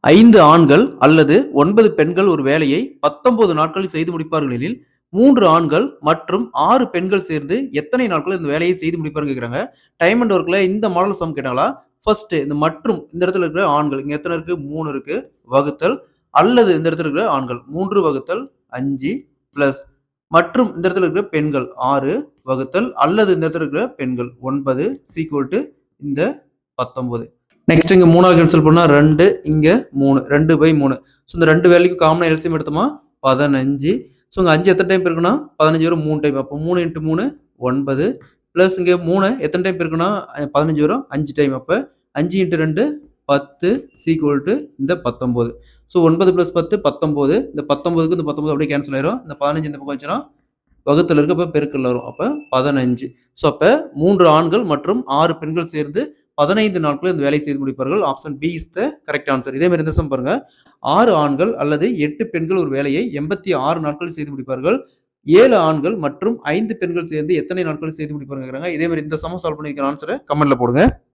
5 ஆண்கள் அல்லது 9 பெண்கள் ஒரு வேலையை 19 நாட்களில் செய்து முடிப்பார்கள் எனில் 3 ஆண்கள் மற்றும் 6 பெண்கள் சேர்ந்து எத்தனை நாட்களில் இந்த வேலையை செய்து முடிப்பார்ன்னு கேட்குறாங்க. டைம் அண்ட் ஒர்க்ல இந்த மாடல் சம் கேட்டாங்களா, ஃபர்ஸ்ட் இந்த மற்றும் இந்த இடத்துல இருக்கிற ஆண்கள் இங்க எத்தனை இருக்கு? 3 இருக்கு. வகுத்தல் அல்லது இந்த இடத்துல இருக்கிற ஆண்கள் 3 வகுத்தல் 5 பிளஸ் மற்றும் இந்த இடத்துல இருக்கிற பெண்கள் 6 வகுத்தல் அல்லது இந்த இடத்துல இருக்கிற பெண்கள் 9 ஈக்குவல் டு இந்த 19. நெக்ஸ்ட் இங்க 3ஆல் கேன்சல் பண்ணா 2 இங்க 3 2/3. ஸோ இந்த 2 வேல்யூக்கு காமனா எல்சிஎம் எடுத்தோமா 15. ஸோ இங்க 5 எத்தனை டைம் இருக்குன்னா 15 வரும் 3 டைம். அப்போ 3 × 3 9 பிளஸ் இங்க 3 எத்தனை டைம் இருக்குன்னா 15 வரும் 5 டைம். அப்ப 5 × 2 10 ஈக்குவல் டு இந்த 19. So 9 plus 10 19. இந்த 19க்கு இந்த 19 அப்படியே கேன்சல் ஆயிரும். இந்த 15 இந்த பக்கம் வச்சுன்னா வகுத்தல் இருக்கு. அப்ப பெருக்கல் வரும். அப்ப 15. ஸோ அப்ப 3 ஆண்கள் மற்றும் 6 பெண்கள் சேர்ந்து 15 நாட்களில் இந்த வேலையை செய்து முடிப்பார்கள். Option B is the correct answer. இதே மாதிரி இந்த சம் பாருங்க. 6 ஆண்கள் அல்லது 8 பெண்கள் ஒரு வேலையை 86 நாட்களில் செய்து முடிப்பார்கள். 7 ஆண்கள் மற்றும் 5 பெண்கள் சேர்ந்து எத்தனை நாட்களில் செய்து முடிப்பாருன்னு கேக்குறாங்க. இதே மாதிரி இந்த சம சால்வ் பண்ணிக்கிற ஆன்சரை கமெண்ட்ல போடுங்க.